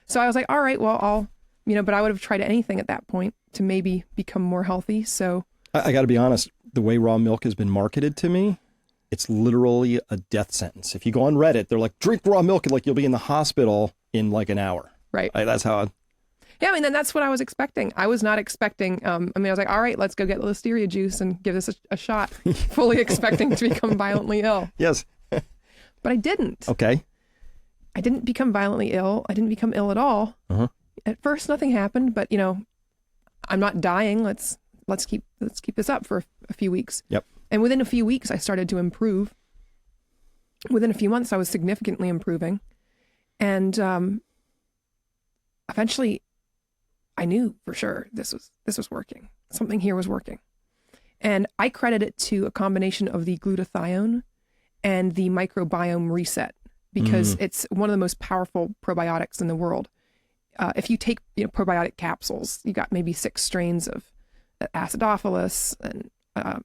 So I was like, all right, well, but I would have tried anything at that point to maybe become more healthy. So I got to be honest, the way raw milk has been marketed to me, it's literally a death sentence. If you go on Reddit, they're like, drink raw milk and like you'll be in the hospital in like an hour. Right. That's how. Yeah, I mean, then that's what I was expecting. I was not expecting, I was like, all right, let's go get listeria juice and give this a shot, fully expecting to become violently ill. Yes. But I didn't. Okay. I didn't become violently ill. I didn't become ill at all. Uh-huh. At first, nothing happened, but I'm not dying. Let's keep this up for a few weeks. Yep. And within a few weeks, I started to improve. Within a few months, I was significantly improving. And eventually, I knew for sure this was working. Something here was working. And I credit it to a combination of the glutathione and the microbiome reset, because it's one of the most powerful probiotics in the world. If you take probiotic capsules, you got maybe 6 strains of acidophilus and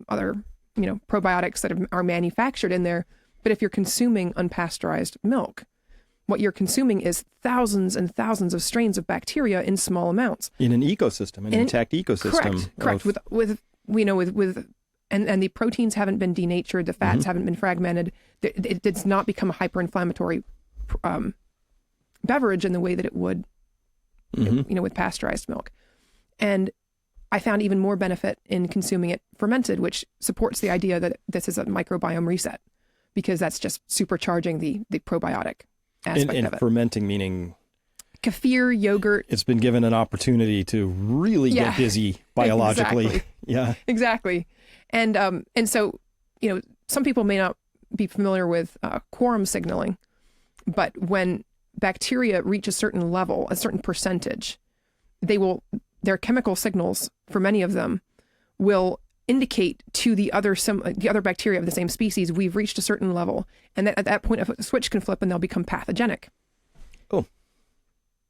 other probiotics that are manufactured in there. But if you're consuming unpasteurized milk, what you're consuming is thousands and thousands of strains of bacteria in small amounts. In an ecosystem, an intact ecosystem. Correct. And the proteins haven't been denatured, the fats haven't been fragmented. It does not become a hyperinflammatory beverage in the way that it would, with pasteurized milk. And I found even more benefit in consuming it fermented, which supports the idea that this is a microbiome reset, because that's just supercharging the probiotic aspect of it. Fermenting meaning? Kefir, yogurt. It's been given an opportunity to really get busy biologically. Exactly. Yeah. Exactly. And so, some people may not be familiar with quorum signaling, but when bacteria reach a certain level, a certain percentage, their chemical signals, for many of them, will indicate to the other bacteria of the same species, we've reached a certain level. And at that point, a switch can flip and they'll become pathogenic. Oh.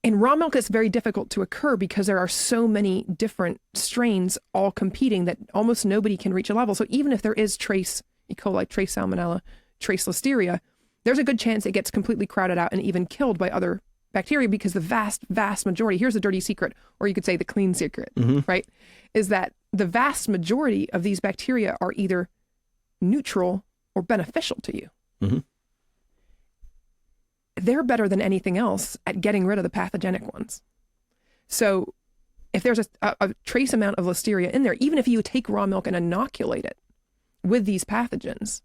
In raw milk, it's very difficult to occur because there are so many different strains all competing that almost nobody can reach a level. So even if there is trace E. coli, trace salmonella, trace listeria, there's a good chance it gets completely crowded out and even killed by other bacteria, because the vast, vast majority, here's the dirty secret, or you could say the clean secret, right? Is that the vast majority of these bacteria are either neutral or beneficial to you. They're better than anything else at getting rid of the pathogenic ones. So if there's a trace amount of listeria in there, even if you take raw milk and inoculate it with these pathogens,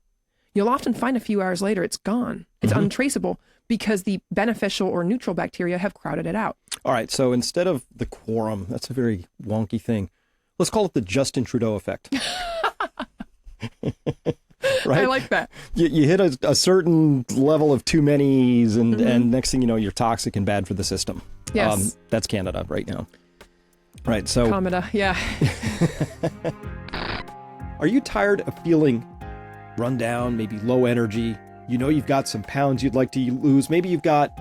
you'll often find a few hours later it's gone. It's untraceable because the beneficial or neutral bacteria have crowded it out. All right. So instead of the quorum, that's a very wonky thing. Let's call it the Justin Trudeau effect. Right? I like that. You hit a certain level of too manys, and next thing you know, you're toxic and bad for the system. Yes. That's Canada right now. Right. So. Canada, yeah. Are you tired of feeling run down, maybe low energy? You know you've got some pounds you'd like to lose. Maybe you've got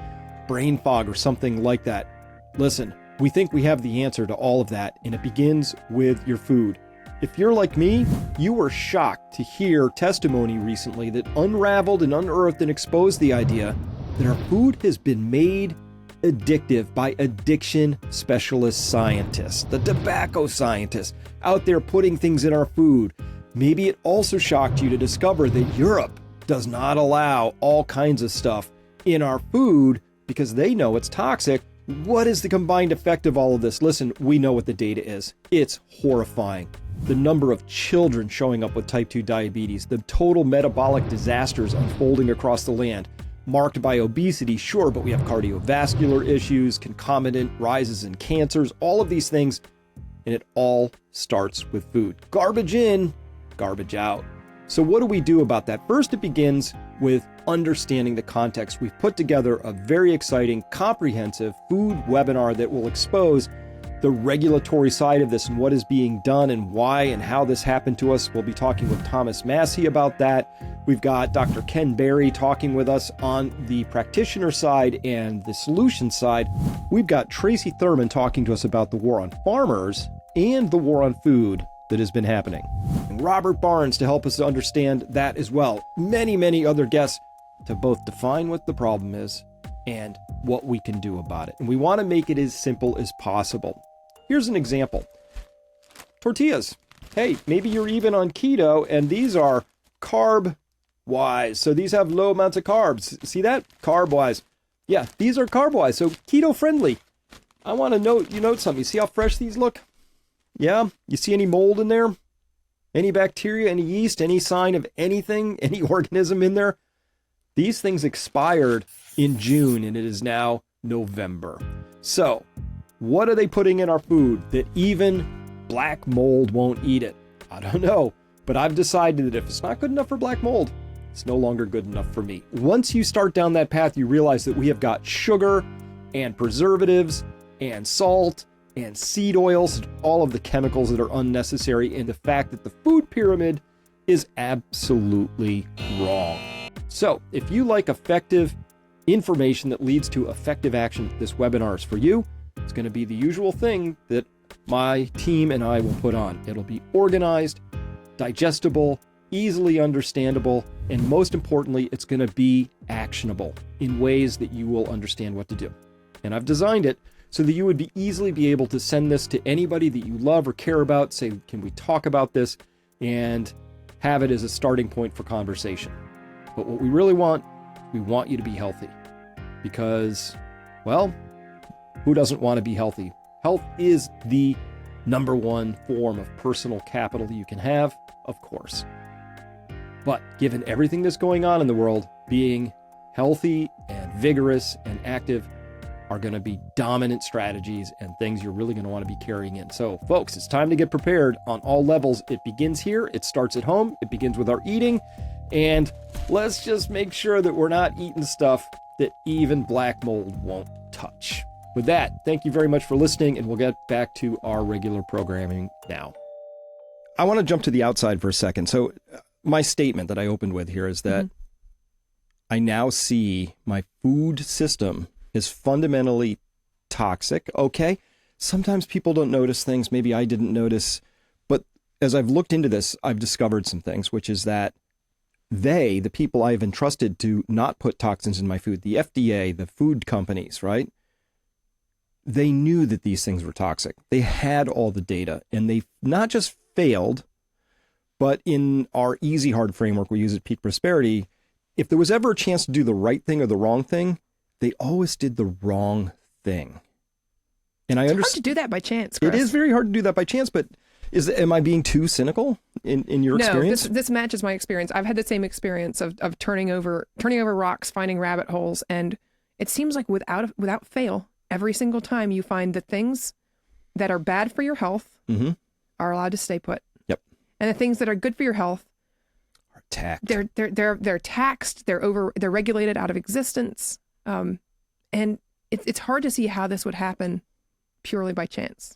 brain fog or something like that. Listen, we think we have the answer to all of that, and it begins with your food. If you're like me, you were shocked to hear testimony recently that unraveled and unearthed and exposed the idea that our food has been made addictive by addiction specialist scientists, the tobacco scientists out there putting things in our food. Maybe it also shocked you to discover that Europe does not allow all kinds of stuff in our food because they know it's toxic. What is the combined effect of all of this? Listen, we know what the data is. It's horrifying. The number of children showing up with type 2 diabetes, the total metabolic disasters unfolding across the land, marked by obesity, sure, but we have cardiovascular issues, concomitant rises in cancers, all of these things, and it all starts with food. Garbage in, garbage out. So what do we do about that? First, it begins with understanding the context. We've put together a very exciting, comprehensive food webinar that will expose the regulatory side of this and what is being done and why and how this happened to us. We'll be talking with Thomas Massey about that. We've got Dr. Ken Berry talking with us on the practitioner side and the solution side. We've got Tracy Thurman talking to us about the war on farmers and the war on food that has been happening. And Robert Barnes to help us understand that as well. Many, many other guests to both define what the problem is and what we can do about it. And we want to make it as simple as possible. Here's an example. Tortillas. Hey, maybe you're even on keto and these are carb-wise. So these have low amounts of carbs. See that? Carb-wise. Yeah, these are carb-wise, so keto-friendly. I want to note something. You see how fresh these look? Yeah? You see any mold in there? Any bacteria, any yeast, any sign of anything, any organism in there? These things expired in June and it is now November. So, what are they putting in our food that even black mold won't eat it? I don't know, but I've decided that if it's not good enough for black mold, it's no longer good enough for me. Once you start down that path, you realize that we have got sugar and preservatives and salt and seed oils, all of the chemicals that are unnecessary, and the fact that the food pyramid is absolutely wrong. So if you like effective information that leads to effective action, this webinar is for you. It's going to be the usual thing that my team and I will put on. It'll be organized, digestible, easily understandable, and most importantly, it's going to be actionable in ways that you will understand what to do. And I've designed it so that you would easily be able to send this to anybody that you love or care about, say, can we talk about this, and have it as a starting point for conversation. But what we really want, we want you to be healthy because, well, who doesn't want to be healthy? Health is the number one form of personal capital that you can have, of course. But given everything that's going on in the world, being healthy and vigorous and active are going to be dominant strategies and things you're really going to want to be carrying in. So folks, it's time to get prepared on all levels. It begins here. It starts at home. It begins with our eating. And let's just make sure that we're not eating stuff that even black mold won't touch. With that, thank you very much for listening, and we'll get back to our regular programming now. I want to jump to the outside for a second. So my statement that I opened with here is that I now see my food system is fundamentally toxic. Okay. Sometimes people don't notice things. Maybe I didn't notice. But as I've looked into this, I've discovered some things, which is that the people I've entrusted to not put toxins in my food, the FDA, the food companies, right? They knew that these things were toxic. They had all the data, and they not just failed, but in our easy hard framework we use at Peak Prosperity, if there was ever a chance to do the right thing or the wrong thing, they always did the wrong thing. And I understand. It's hard to do that by chance, Chris. It is very hard to do that by chance, but am I being too cynical in your experience? No, this matches my experience. I've had the same experience of turning over rocks, finding rabbit holes, and it seems like without fail, every single time you find that things that are bad for your health are allowed to stay put. Yep. And the things that are good for your health are taxed. They're taxed. They're regulated out of existence. And it's hard to see how this would happen purely by chance.